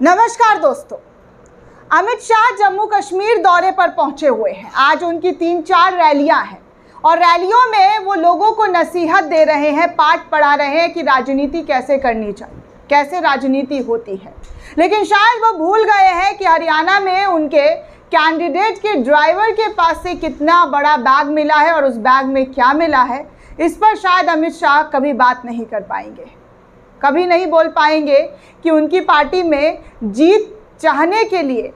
नमस्कार दोस्तों, अमित शाह जम्मू कश्मीर दौरे पर पहुंचे हुए हैं। आज उनकी 3-4 रैलियां हैं और रैलियों में वो लोगों को नसीहत दे रहे हैं, पाठ पढ़ा रहे हैं कि राजनीति कैसे करनी चाहिए, कैसे राजनीति होती है। लेकिन शायद वो भूल गए हैं कि हरियाणा में उनके कैंडिडेट के ड्राइवर के पास से कितना बड़ा बैग मिला है और उस बैग में क्या मिला है, इस पर शायद अमित शाह कभी बात नहीं कर पाएंगे, कभी नहीं बोल पाएंगे कि उनकी पार्टी में जीत चाहने के लिए,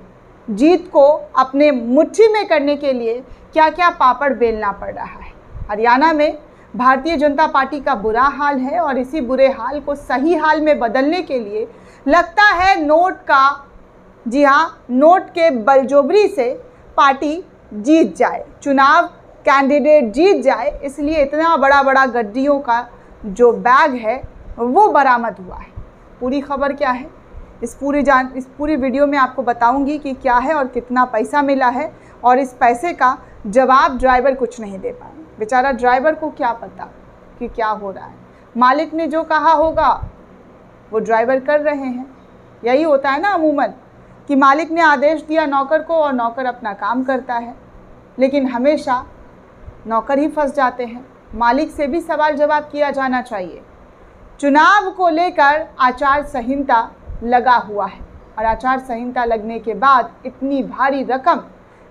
जीत को अपने मुट्ठी में करने के लिए क्या क्या पापड़ बेलना पड़ रहा है। हरियाणा में भारतीय जनता पार्टी का बुरा हाल है और इसी बुरे हाल को सही हाल में बदलने के लिए लगता है नोट का, जी हाँ, नोट के बलजोबरी से पार्टी जीत जाए, चुनाव कैंडिडेट जीत जाए, इसलिए इतना बड़ा बड़ा गड्डियों का जो बैग है वो बरामद हुआ है। पूरी खबर क्या है इस पूरी वीडियो में आपको बताऊंगी कि क्या है और कितना पैसा मिला है, और इस पैसे का जवाब ड्राइवर कुछ नहीं दे पाए। बेचारा ड्राइवर को क्या पता कि क्या हो रहा है। मालिक ने जो कहा होगा वो ड्राइवर कर रहे हैं। यही होता है ना अमूमन कि मालिक ने आदेश दिया नौकर को और नौकर अपना काम करता है, लेकिन हमेशा नौकर ही फंस जाते हैं। मालिक से भी सवाल जवाब किया जाना चाहिए। चुनाव को लेकर आचार संहिता लगा हुआ है और आचार संहिता लगने के बाद इतनी भारी रकम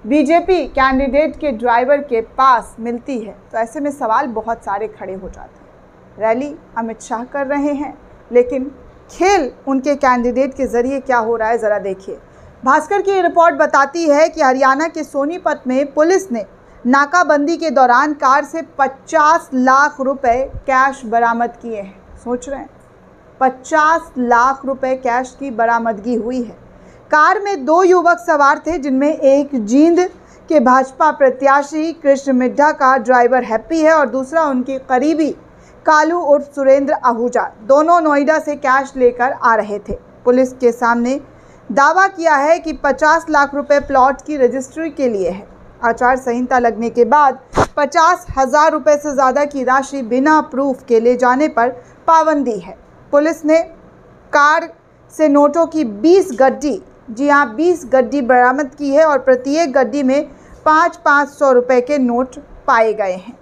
बीजेपी कैंडिडेट के ड्राइवर के पास मिलती है, तो ऐसे में सवाल बहुत सारे खड़े हो जाते हैं। रैली अमित शाह कर रहे हैं, लेकिन खेल उनके कैंडिडेट के ज़रिए क्या हो रहा है ज़रा देखिए। भास्कर की रिपोर्ट बताती है कि हरियाणा के सोनीपत में पुलिस ने नाकाबंदी के दौरान कार से 50 लाख रुपए कैश बरामद किए हैं। सोच रहे हैं, 50 लाख रुपए कैश की बरामदगी हुई है। कार में 2 युवक सवार थे, जिनमें एक जींद के भाजपा प्रत्याशी कृष्ण मिड्ढा का ड्राइवर हैप्पी है और दूसरा उनके करीबी कालू उर्फ सुरेंद्र आहूजा। दोनों नोएडा से कैश लेकर आ रहे थे। पुलिस के सामने दावा किया है कि 50 लाख रुपए प्लॉट की रजिस्ट्री के लिए है। आचार संहिता लगने के बाद 50,000 रुपये से ज़्यादा की राशि बिना प्रूफ के ले जाने पर पाबंदी है। पुलिस ने कार से नोटों की 20 गड्डी, जी हाँ 20 गड्डी बरामद की है और प्रत्येक गड्डी में 500 रुपये के नोट पाए गए हैं।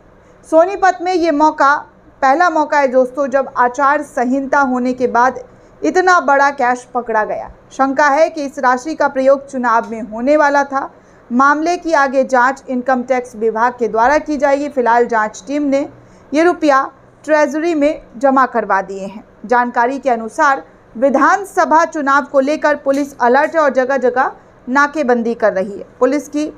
सोनीपत में ये पहला मौका है दोस्तों जब आचार संहिता होने के बाद इतना बड़ा कैश पकड़ा गया। शंका है कि इस राशि का प्रयोग चुनाव में होने वाला था। मामले की आगे जांच इनकम टैक्स विभाग के द्वारा की जाएगी। फिलहाल जांच टीम ने ये रुपया ट्रेजरी में जमा करवा दिए हैं। जानकारी के अनुसार विधानसभा चुनाव को लेकर पुलिस अलर्ट है और जगह जगह नाकेबंदी कर रही है। पुलिस की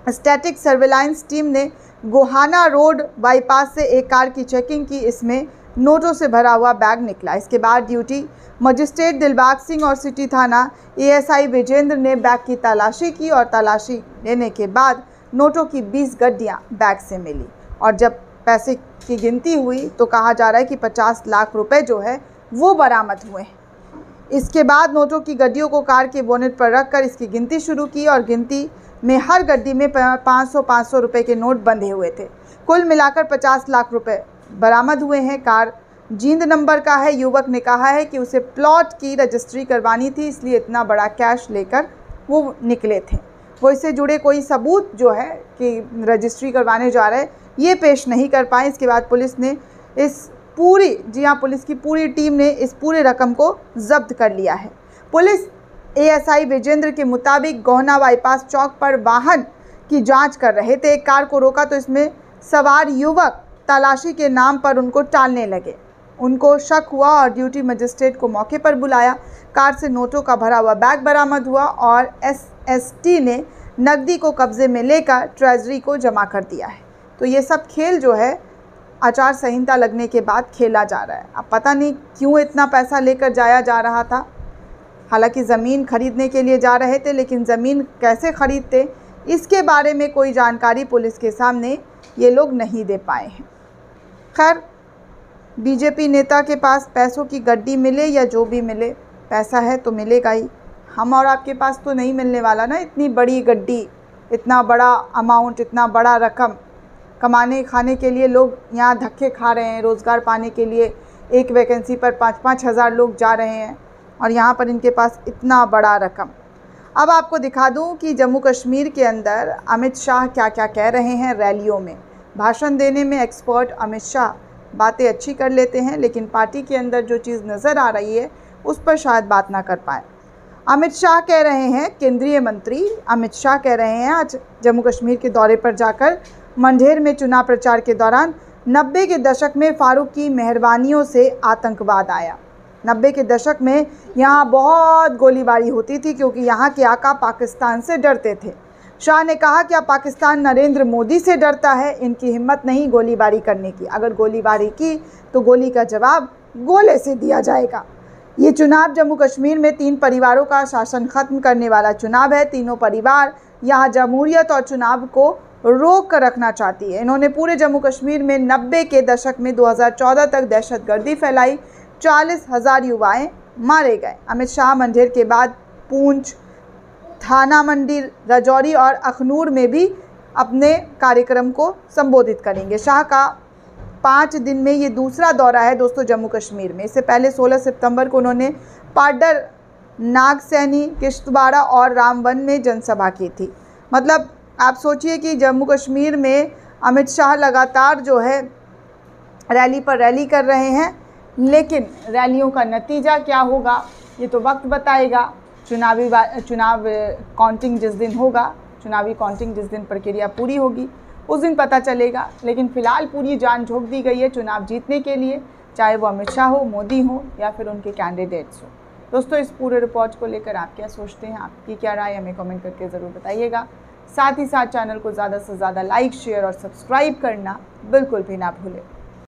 स्टैटिक सर्विलांस टीम ने गोहाना रोड बाईपास से एक कार की चेकिंग की। इसमें नोटों से भरा हुआ बैग निकला। इसके बाद ड्यूटी मजिस्ट्रेट दिलबाग सिंह और सिटी थाना एएसआई विजेंद्र ने बैग की तलाशी की और तलाशी लेने के बाद नोटों की 20 गड्डियां बैग से मिली और जब पैसे की गिनती हुई तो कहा जा रहा है कि 50 लाख रुपए जो है वो बरामद हुए हैं। इसके बाद नोटों की गड्डियों को कार के बोनेट पर रखकर इसकी गिनती शुरू की और गिनती में हर गड्डी में 500 रुपये के नोट बंधे हुए थे। कुल मिलाकर 50 लाख रुपए बरामद हुए हैं। कार जींद नंबर का है। युवक ने कहा है कि उसे प्लॉट की रजिस्ट्री करवानी थी, इसलिए इतना बड़ा कैश लेकर वो निकले थे। वो इससे जुड़े कोई सबूत जो है कि रजिस्ट्री करवाने जा रहे ये पेश नहीं कर पाए। इसके बाद पुलिस ने पुलिस की पूरी टीम ने इस पूरे रकम को जब्त कर लिया है। पुलिस एएसआई विजेंद्र के मुताबिक गोहना बाईपास चौक पर वाहन की जांच कर रहे थे। एक कार को रोका तो इसमें सवार युवक तलाशी के नाम पर उनको टालने लगे। उनको शक हुआ और ड्यूटी मजिस्ट्रेट को मौके पर बुलाया। कार से नोटों का भरा हुआ बैग बरामद हुआ और एसएसटी ने नकदी को कब्जे में लेकर ट्रेजरी को जमा कर दिया है। तो ये सब खेल जो है आचार संहिता लगने के बाद खेला जा रहा है। अब पता नहीं क्यों इतना पैसा लेकर जाया जा रहा था। हालांकि ज़मीन खरीदने के लिए जा रहे थे, लेकिन ज़मीन कैसे खरीदते इसके बारे में कोई जानकारी पुलिस के सामने ये लोग नहीं दे पाए हैं। खैर, बीजेपी नेता के पास पैसों की गड्डी मिले या जो भी मिले, पैसा है तो मिलेगा ही। हम और आपके पास तो नहीं मिलने वाला ना इतनी बड़ी गड्डी, इतना बड़ा अमाउंट, इतना बड़ा रकम। कमाने खाने के लिए लोग यहाँ धक्के खा रहे हैं, रोज़गार पाने के लिए एक वैकेंसी पर 5-5 हज़ार लोग जा रहे हैं। और यहाँ पर इनके पास इतना बड़ा रकम। अब आपको दिखा दूँ कि जम्मू कश्मीर के अंदर अमित शाह क्या क्या कह रहे हैं रैलियों में। भाषण देने में एक्सपर्ट अमित शाह बातें अच्छी कर लेते हैं, लेकिन पार्टी के अंदर जो चीज़ नज़र आ रही है उस पर शायद बात ना कर पाए। अमित शाह कह रहे हैं, केंद्रीय मंत्री अमित शाह कह रहे हैं आज जम्मू कश्मीर के दौरे पर जाकर मंढेर में चुनाव प्रचार के दौरान 90 के दशक में फारूक की मेहरबानियों से आतंकवाद आया। 90 के दशक में यहाँ बहुत गोलीबारी होती थी क्योंकि यहाँ के आका पाकिस्तान से डरते थे। शाह ने कहा कि अब पाकिस्तान नरेंद्र मोदी से डरता है, इनकी हिम्मत नहीं गोलीबारी करने की। अगर गोलीबारी की तो गोली का जवाब गोले से दिया जाएगा। ये चुनाव जम्मू कश्मीर में 3 परिवारों का शासन खत्म करने वाला चुनाव है। तीनों परिवार यहाँ जमहूरियत और चुनाव को रोक कर रखना चाहती है। इन्होंने पूरे जम्मू कश्मीर में 90 के दशक में 2014 तक दहशतगर्दी फैलाई, 40,000 युवाएं मारे गए। अमित शाह मंढेर के बाद पूंछ, थाना मंडी, राजौरी और अखनूर में भी अपने कार्यक्रम को संबोधित करेंगे। शाह का 5 दिन में ये दूसरा दौरा है दोस्तों जम्मू कश्मीर में। इससे पहले 16 सितंबर को उन्होंने पाडर, नागसैनी, किश्तवाड़ा और रामबन में जनसभा की थी। मतलब आप सोचिए कि जम्मू कश्मीर में अमित शाह लगातार जो है रैली पर रैली कर रहे हैं, लेकिन रैलियों का नतीजा क्या होगा ये तो वक्त बताएगा। चुनाव काउंटिंग जिस दिन होगा, चुनावी काउंटिंग जिस दिन प्रक्रिया पूरी होगी उस दिन पता चलेगा। लेकिन फ़िलहाल पूरी जान झोंक दी गई है चुनाव जीतने के लिए, चाहे वो अमित शाह हो, मोदी हो या फिर उनके कैंडिडेट्स हो। दोस्तों इस पूरे रिपोर्ट को लेकर आप क्या सोचते हैं, आपकी क्या राय हमें कमेंट करके ज़रूर बताइएगा। साथ ही साथ चैनल को ज़्यादा से ज़्यादा लाइक, शेयर और सब्सक्राइब करना बिल्कुल भी ना भूलें।